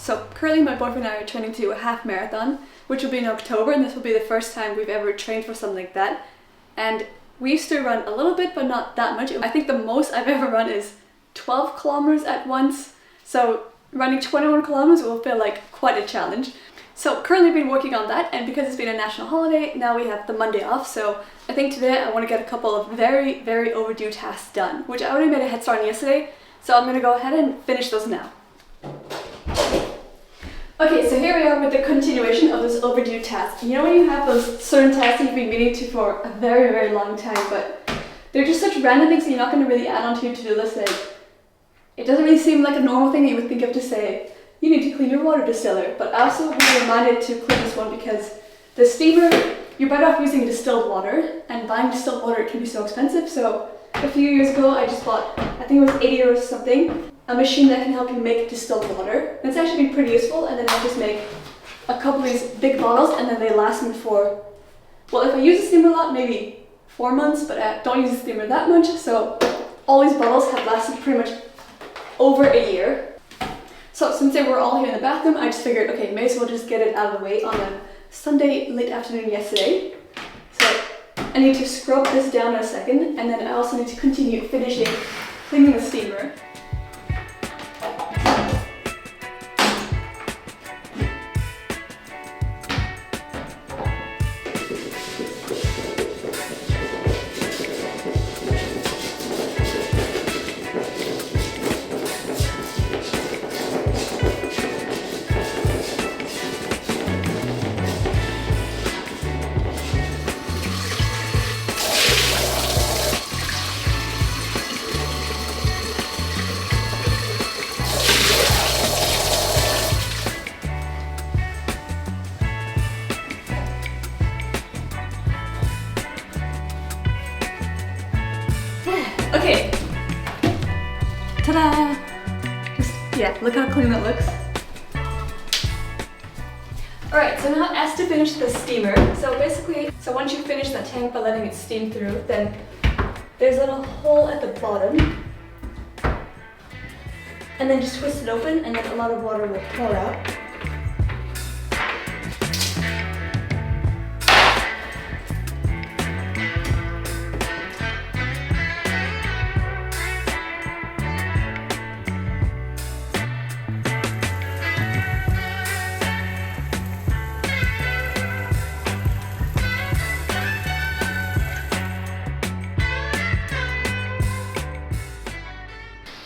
So currently my boyfriend and I are training to do a half marathon, which will be in October, and this will be the first time we've ever trained for something like that. And we used to run a little bit, but not that much. I think the most I've ever run is 12 kilometers at once. So running 21 kilometers will feel like quite a challenge. So currently been working on that, and because it's been a national holiday, now we have the Monday off. So I think today I want to get a couple of very, very overdue tasks done, which I already made a head start on yesterday. So I'm going to go ahead and finish those now. Okay, so here we are with the continuation of this overdue task. You know when you have those certain tasks that you've been meaning to for a very, very long time, but they're just such random things that you're not going to really add onto your to-do list. Like, it doesn't really seem like a normal thing that you would think of to say, you need to clean your water distiller. But I also was reminded to clean this one because the steamer, you're better off using distilled water, and buying distilled water can be so expensive. So a few years ago I just bought, I think it was 80 euros something, a machine that can help you make distilled water. And it's actually been pretty useful, and then I just make a couple of these big bottles, and then they last me for, well, if I use the steamer a lot, maybe 4 months, but I don't use the steamer that much, so all these bottles have lasted pretty much over a year. So since they were all here in the bathroom, I just figured, okay, may as well just get it out of the way on a Sunday late afternoon yesterday. So I need to scrub this down in a second, and then I also need to continue finishing cleaning the steamer. Okay, ta-da! Yeah, look how clean that looks. Alright, so now as to finish the steamer, so once you finish the tank by letting it steam through, then there's a little hole at the bottom, and then just twist it open, and then a lot of water will pour out.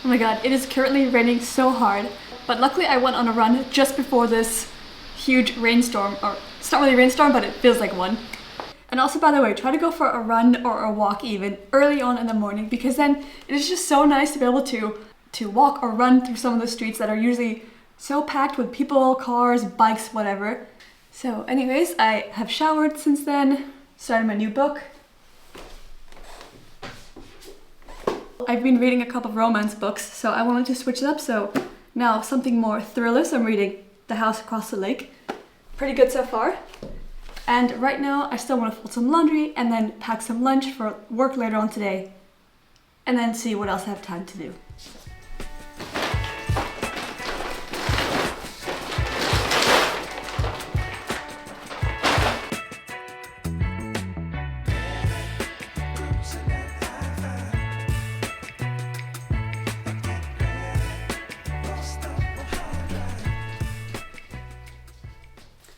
Oh my god, it is currently raining so hard, but luckily I went on a run just before this huge rainstorm, or it's not really a rainstorm, but it feels like one. And also, by the way, try to go for a run or a walk even early on in the morning, because then it is just so nice to be able to walk or run through some of the streets that are usually so packed with people, cars, bikes, whatever. So anyways, I have showered since then, started my new book. I've been reading a couple of romance books, so I wanted to switch it up, so now something more thriller. So I'm reading The House Across the Lake. Pretty good so far. And right now I still want to fold some laundry and then pack some lunch for work later on today, and then see what else I have time to do.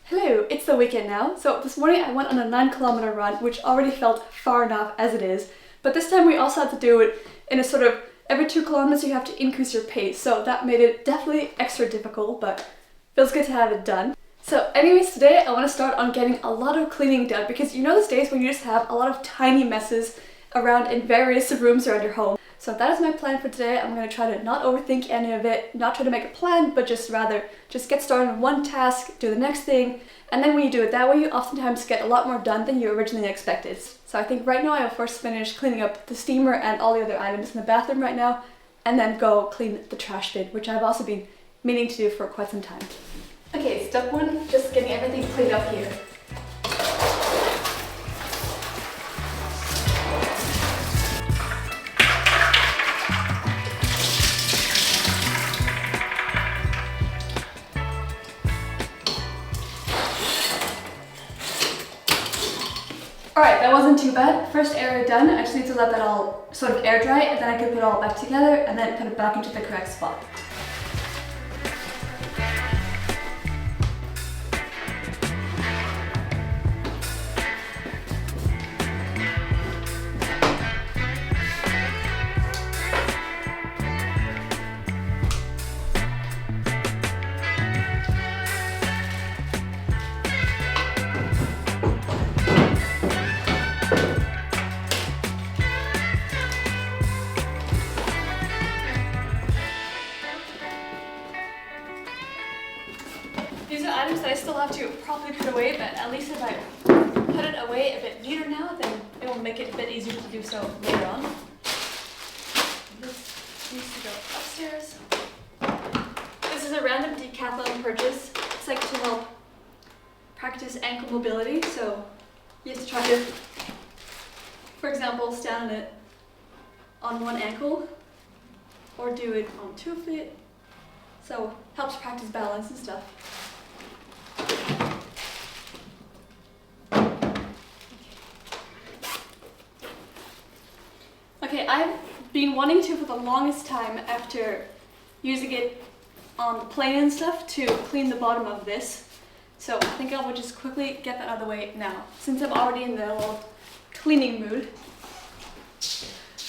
Hello, it's the weekend now. So this morning I went on a 9-kilometer run, which already felt far enough as it is. But this time we also had to do it in a sort of every 2 kilometers you have to increase your pace. So that made it definitely extra difficult, but feels good to have it done. So anyways, today I want to start on getting a lot of cleaning done, because you know those days when you just have a lot of tiny messes around in various rooms around your home. So that is my plan for today. I'm going to try to not overthink any of it, not try to make a plan, but just rather just get started on one task, do the next thing, and then when you do it that way, you oftentimes get a lot more done than you originally expected. So I think right now I will first finish cleaning up the steamer and all the other items in the bathroom right now, and then go clean the trash bin, which I've also been meaning to do for quite some time. Okay, step one, just getting everything cleaned up here. Alright, that wasn't too bad. First area done. I just need to let that all sort of air dry, and then I can put it all back together and then put it back into the correct spot. These are items that I still have to properly put away, but at least if I put it away a bit neater now, then it will make it a bit easier to do so later on. This needs to go upstairs. This is a random decathlon purchase. It's like to help practice ankle mobility, so you have to try to, for example, stand on it on one ankle or do it on 2 feet. So helps practice balance and stuff. Okay, I've been wanting to for the longest time after using it on the plane and stuff to clean the bottom of this. So I think I will just quickly get that out of the way now, since I'm already in the little cleaning mood.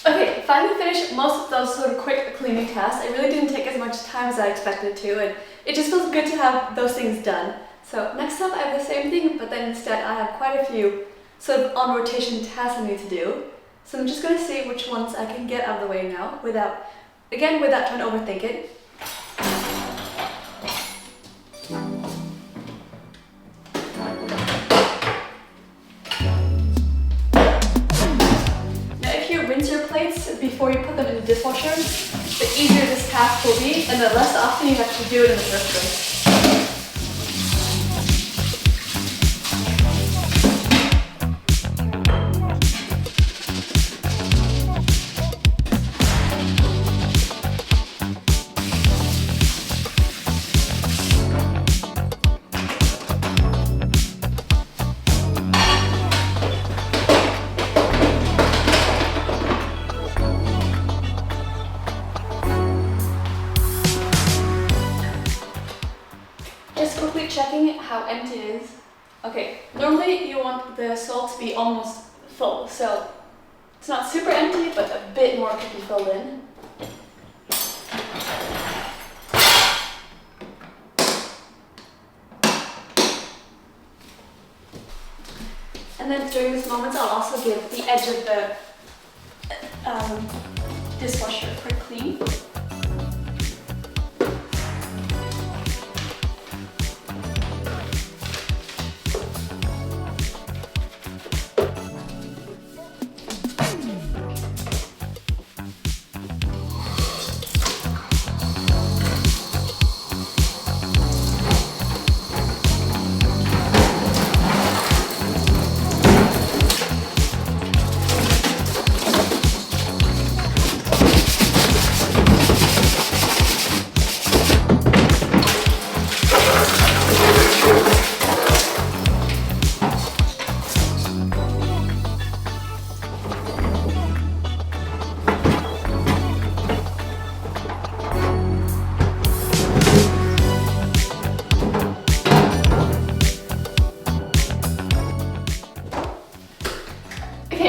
Okay, finally finished most of those sort of quick cleaning tasks. It really didn't take as much time as I expected to, and it just feels good to have those things done. So next up I have the same thing, but then instead I have quite a few sort of on rotation tasks I need to do. So I'm just going to see which ones I can get out of the way now without trying to overthink it. Now if you rinse your plates before you put them in the dishwasher, the easier this task will be and the less often you have to do it in the first place. Checking how empty it is. Okay, normally you want the salt to be almost full, so it's not super empty, but a bit more could be filled in. And then during this moment, I'll also give the edge of the dishwasher a quick clean.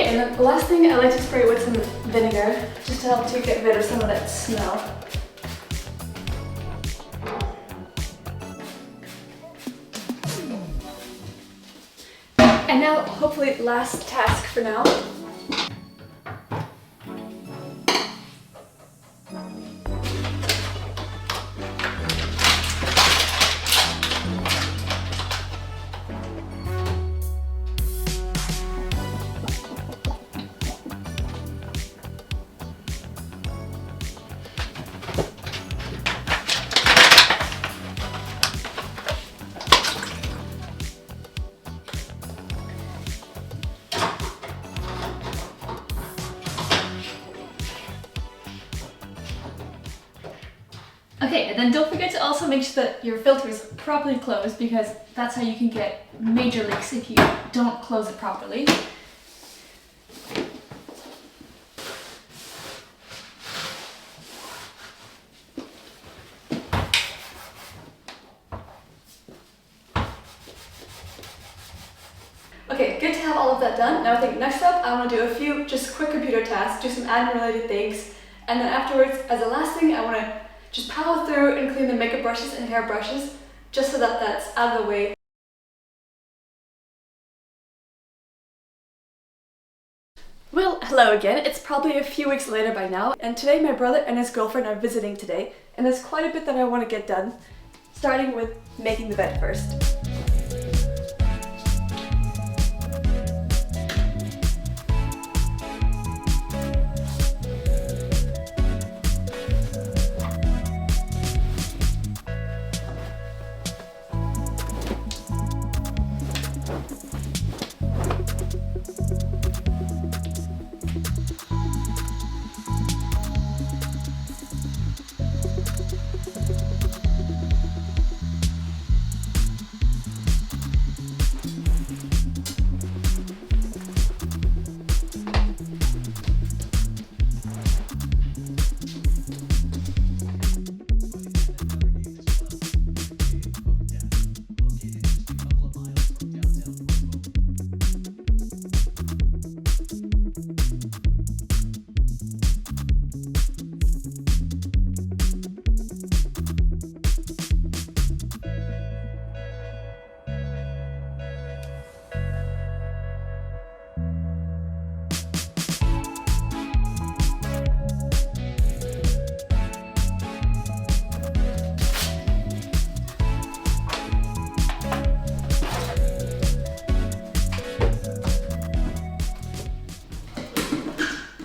And the last thing, I like to spray with some vinegar, just to help to get rid of some of that smell. And now, hopefully, last task for now. Okay, and then don't forget to also make sure that your filter is properly closed, because that's how you can get major leaks if you don't close it properly. of that done, now I think next up I want to do a few just quick computer tasks, do some admin related things, and then afterwards, as a last thing, I want to just power through and clean the makeup brushes and hair brushes, just so that that's out of the way. Well, hello again. It's probably a few weeks later by now, and today my brother and his girlfriend are visiting today, and there's quite a bit that I want to get done, starting with making the bed first.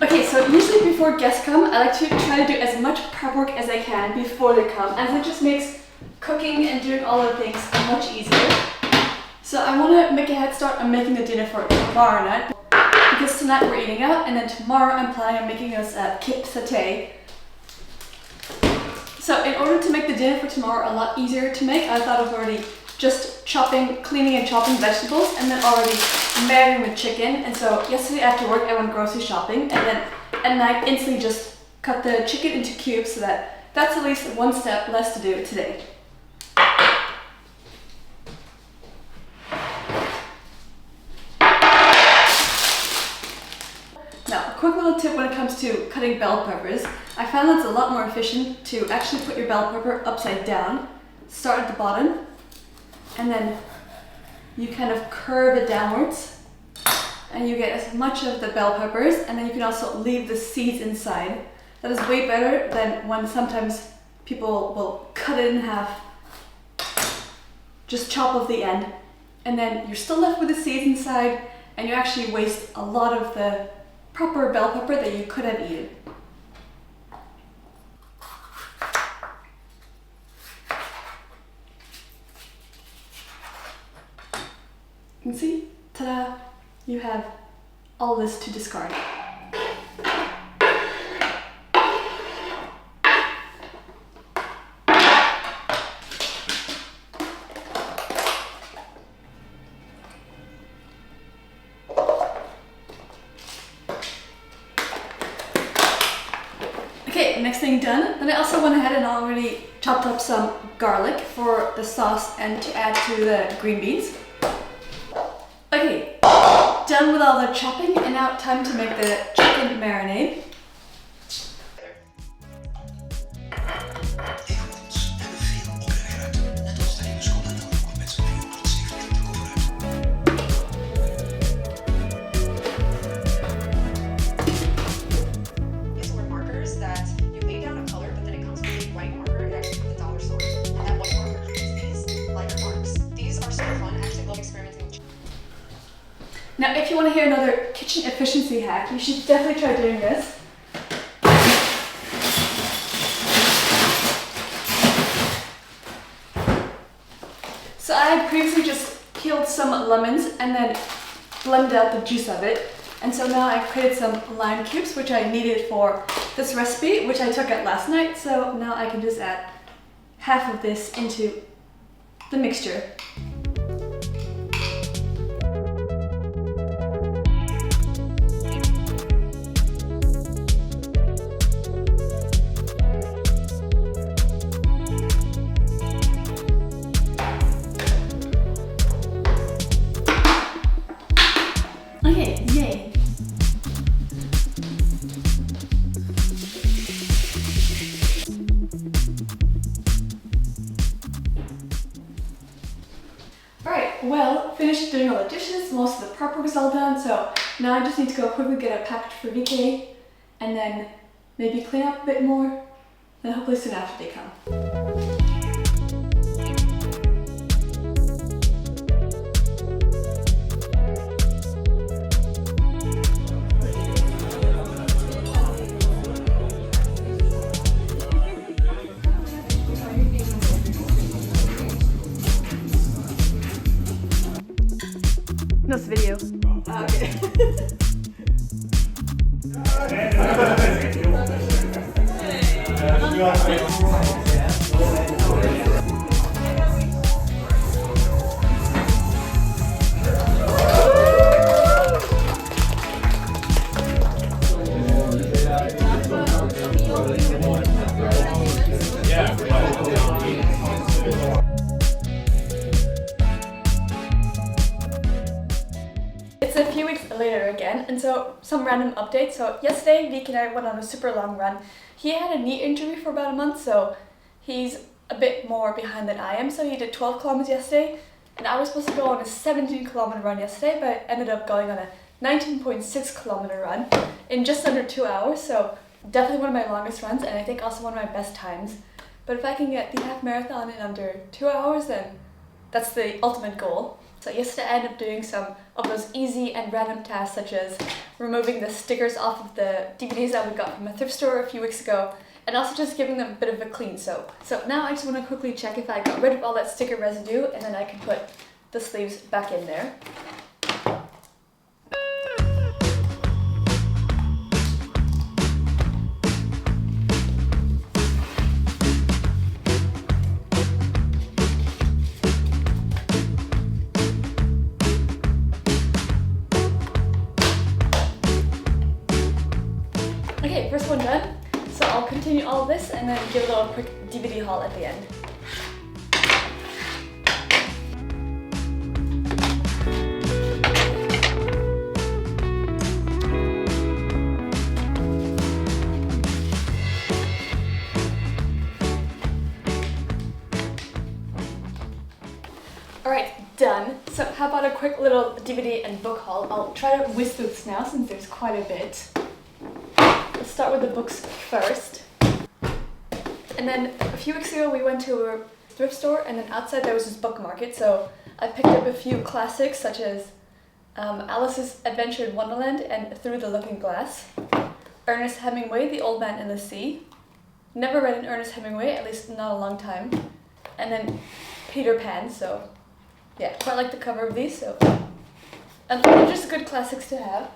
Okay, so usually before guests come, I like to try to do as much prep work as I can before they come, as it just makes cooking and doing all the things much easier. So I want to make a head start on making the dinner for tomorrow night, because tonight we're eating out, and then tomorrow I'm planning on making us a kip satay. So in order to make the dinner for tomorrow a lot easier to make, I thought of already just cleaning and chopping vegetables, and then already marinating the chicken. And so yesterday after work I went grocery shopping, and then at night instantly just cut the chicken into cubes, so that's at least one step less to do today. Now, a quick little tip when it comes to cutting bell peppers. I found that it's a lot more efficient to actually put your bell pepper upside down, start at the bottom, and then you kind of curve it downwards, and you get as much of the bell peppers, and then you can also leave the seeds inside. That is way better than when sometimes people will cut it in half, just chop off the end, and then you're still left with the seeds inside, and you actually waste a lot of the proper bell pepper that you could have eaten. You can see, ta-da, you have all this to discard. Okay, next thing done. Then I also went ahead and already chopped up some garlic for the sauce and to add to the green beans. Okay, done with all the chopping, and now time to make the chicken marinade. These were markers that you lay down a color, but then it comes with a white marker, it actually from the dollar store. And that white marker creates these lighter marks. These are super fun. I actually love experimenting with. Now, if you want to hear another kitchen efficiency hack, you should definitely try doing this. So I had previously just peeled some lemons and then blended out the juice of it. And so now I've created some lime cubes, which I needed for this recipe, which I took out last night. So now I can just add half of this into the mixture. finished doing all the dishes, most of the prep work is all done, so now I just need to go quickly get it packed for VK and then maybe clean up a bit more, and hopefully soon after they come. No, it's video. Okay. It's a few weeks later again, and so some random updates. So yesterday, Vic and I went on a super long run. He had a knee injury for about a month, so he's a bit more behind than I am. So he did 12 kilometers yesterday, and I was supposed to go on a 17-kilometer run yesterday, but I ended up going on a 19.6-kilometer run in just under 2 hours. So definitely one of my longest runs, and I think also one of my best times. But if I can get the half marathon in under 2 hours, then that's the ultimate goal. So yesterday I ended up doing some of those easy and random tasks, such as removing the stickers off of the DVDs that we got from a thrift store a few weeks ago, and also just giving them a bit of a clean. So now I just want to quickly check if I got rid of all that sticker residue, and then I can put the sleeves back in there. Okay, first one done. So I'll continue all of this and then give a little quick DVD haul at the end. Alright, done. So how about a quick little DVD and book haul? I'll try to whiz through this now since there's quite a bit. Let's start with the books first. And then a few weeks ago we went to a thrift store, and then outside there was this book market, so I picked up a few classics such as Alice's Adventure in Wonderland and Through the Looking Glass, Ernest Hemingway, The Old Man and the Sea. Never read an Ernest Hemingway, at least not a long time. And then Peter Pan, so yeah, quite like the cover of these, so. And they're just good classics to have.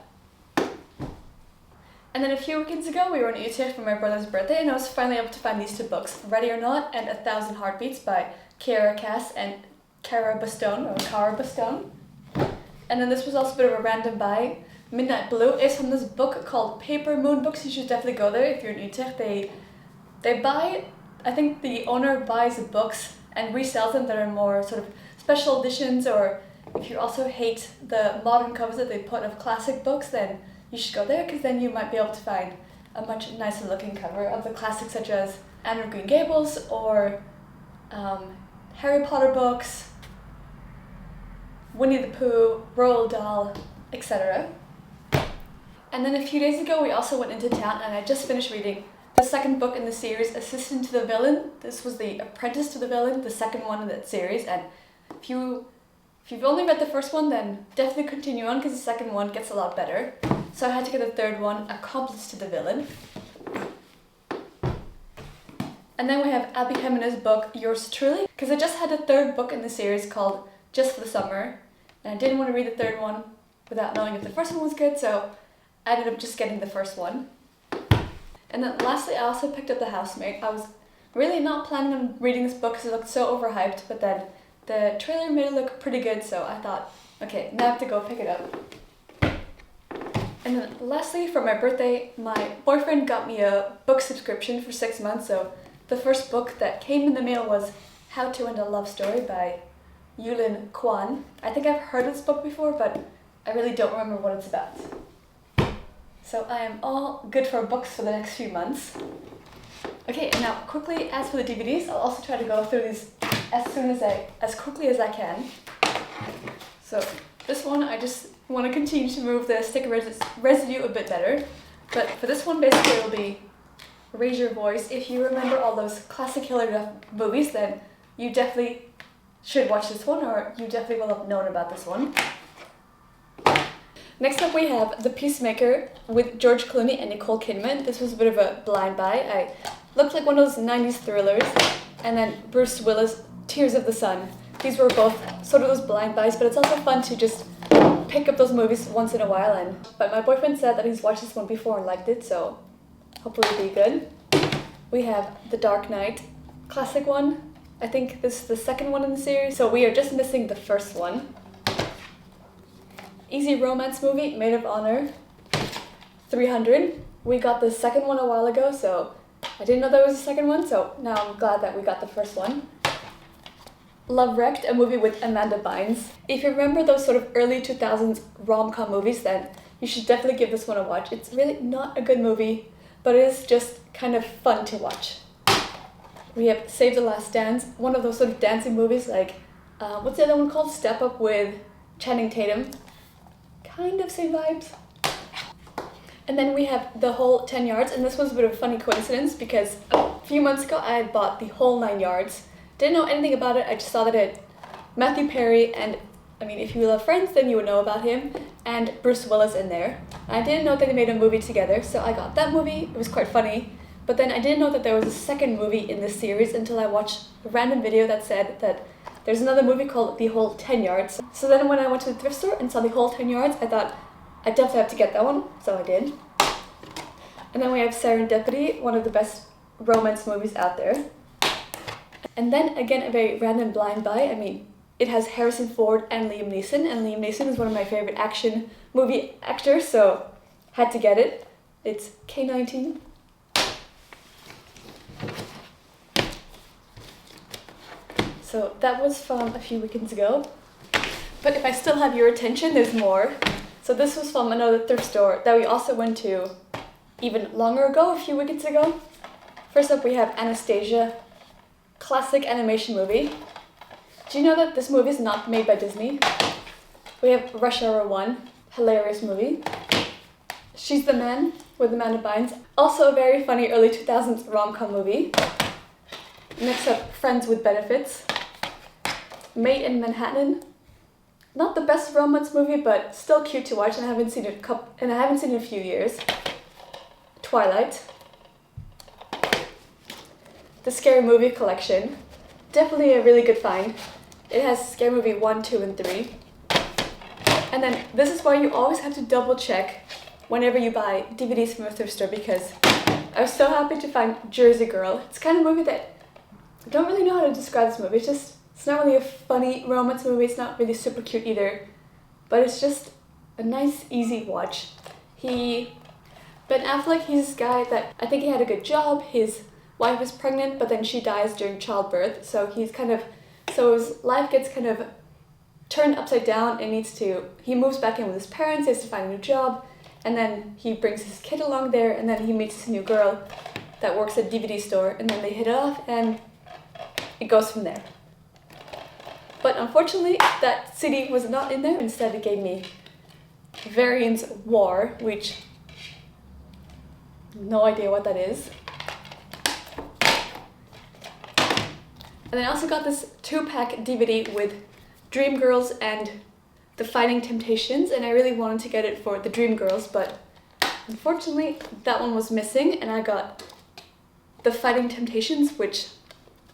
And then a few weekends ago, we were in Utrecht for my brother's birthday, and I was finally able to find these two books, Ready or Not and 1,000 Heartbeats by Kiara Cass and Cara Bastone. And then this was also a bit of a random buy. Midnight Blue is from this book called Paper Moon Books. You should definitely go there if you're in Utrecht. They buy, I think the owner buys the books and resells them that are more sort of special editions, or if you also hate the modern covers that they put of classic books, then you should go there, because then you might be able to find a much nicer looking cover of the classics such as Anne of Green Gables or Harry Potter books, Winnie the Pooh, Roald Dahl, etc. And then a few days ago we also went into town, and I just finished reading the second book in the series, Assistant to the Villain. This was The Apprentice to the Villain, the second one in that series, and if you've only read the first one, then definitely continue on, because the second one gets a lot better. So I had to get the third one, Accomplice to the Villain. And then we have Abby Jimenez's book, Yours Truly, because I just had a third book in the series called Just for the Summer, and I didn't want to read the third one without knowing if the first one was good, so I ended up just getting the first one. And then lastly, I also picked up The Housemaid. I was really not planning on reading this book because it looked so overhyped, but then the trailer made it look pretty good, so I thought, okay, now I have to go pick it up. And then lastly, for my birthday, my boyfriend got me a book subscription for 6 months, so the first book that came in the mail was How to End a Love Story by Yulin Kwan. I think I've heard of this book before, but I really don't remember what it's about. So I am all good for books for the next few months. Okay, and now quickly, as for the DVDs, I'll also try to go through these as quickly as I can. So So this one, I just want to continue to move the sticker residue a bit better. But for this one, basically it'll be Raise Your Voice. If you remember all those classic Hilary Duff movies, then you definitely should watch this one, or you definitely will have known about this one. Next up we have The Peacemaker with George Clooney and Nicole Kidman. This was a bit of a blind buy. I looked like one of those 90s thrillers. And then Bruce Willis, Tears of the Sun. These were both sort of those blind buys, but it's also fun to just pick up those movies once in a while. But my boyfriend said that he's watched this one before and liked it, so hopefully it'll be good. We have The Dark Knight, classic one. I think this is the second one in the series, so we are just missing the first one. Easy romance movie, Maid of Honor, 300. We got the second one a while ago, so I didn't know there was a second one, so now I'm glad that we got the first one. Love Wrecked, a movie with Amanda Bynes. If you remember those sort of early 2000s rom-com movies, then you should definitely give this one a watch. It's really not a good movie, but it is just kind of fun to watch. We have Save the Last Dance, one of those sort of dancing movies like, what's the other one called? Step Up with Channing Tatum. Kind of same vibes. And then we have The Whole 10 Yards, and this was a bit of a funny coincidence because a few months ago I had bought The Whole 9 Yards. Didn't know anything about it, I just saw that it had Matthew Perry, and I mean, if you love Friends, then you would know about him, and Bruce Willis in there. I didn't know that they made a movie together, so I got that movie. It was quite funny, but then I didn't know that there was a second movie in this series until I watched a random video that said that there's another movie called The Whole 10 Yards. So then when I went to the thrift store and saw The Whole 10 Yards, I thought, I definitely have to get that one, so I did. And then we have Serendipity, one of the best romance movies out there. And then again, a very random blind buy. I mean, it has Harrison Ford and Liam Neeson is one of my favorite action movie actors, so had to get it. It's K-19. So that was from a few weekends ago. But if I still have your attention, there's more. So this was from another thrift store that we also went to even longer ago, a few weekends ago. First up we have Anastasia, classic animation movie. Do you know that this movie is not made by Disney? We have Rush Hour 1, hilarious movie. She's the Man with Amanda Bynes, also a very funny early 2000s rom-com movie. Next up, Friends with Benefits. Made in Manhattan. Not the best romance movie, but still cute to watch, and I haven't seen it in a few years. Twilight. The Scary Movie Collection. Definitely a really good find. It has Scary Movie 1, 2, and 3. And then this is why you always have to double check whenever you buy DVDs from a thrift store, because I was so happy to find Jersey Girl. It's kind of a movie that I don't really know how to describe this movie. It's not really a funny romance movie. It's not really super cute either, but it's just a nice, easy watch. Ben Affleck, he's this guy that I think he had a good job. His wife is pregnant, but then she dies during childbirth. So his life gets kind of turned upside down and he moves back in with his parents, he has to find a new job, and then he brings his kid along there, and then he meets this new girl that works at a DVD store, and then they hit it off, and it goes from there. But unfortunately, that CD was not in there. Instead, it gave me Variance War, which no idea what that is. And I also got this 2-pack DVD with Dreamgirls and The Fighting Temptations, and I really wanted to get it for the Dreamgirls, but unfortunately that one was missing, and I got The Fighting Temptations, which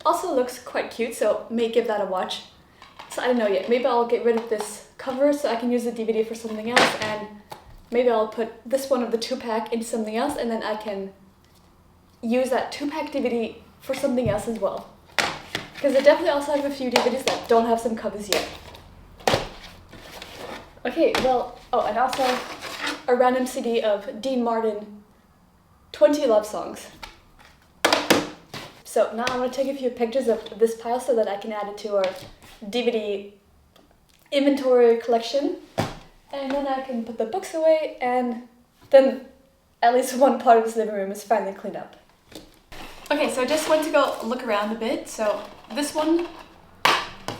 also looks quite cute, so may give that a watch. So I don't know yet, maybe I'll get rid of this cover so I can use the DVD for something else, and maybe I'll put this one of the 2-pack into something else, and then I can use that 2-pack DVD for something else as well. Because I definitely also have a few DVDs that don't have some covers yet. Okay, well, and also a random CD of Dean Martin, 20 Love Songs. So now I'm going to take a few pictures of this pile so that I can add it to our DVD inventory collection. And then I can put the books away, and then at least one part of this living room is finally cleaned up. Okay, so I just went to go look around a bit. So this one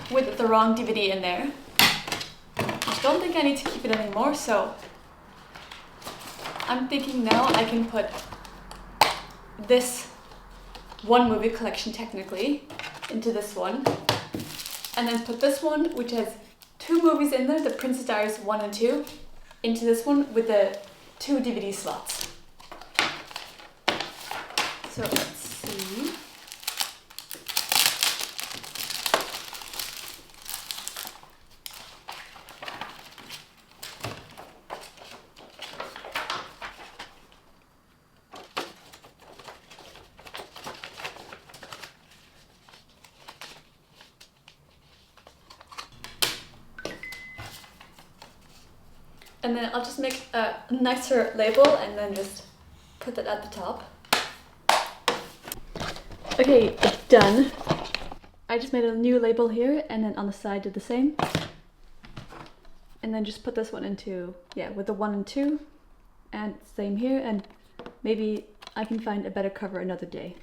with the wrong DVD in there. don't think I need to keep it anymore, so I'm thinking now I can put this one movie collection technically into this one, and then put this one, which has 2 movies in there, The Princess Diaries 1 and 2, into this one with the 2 DVD slots. So let's see. And then I'll just make a nicer label and then just put that at the top. Okay, it's done. I just made a new label here and then on the side did the same. And then just put this one into, yeah, with the 1 and 2. And same here, and maybe I can find a better cover another day.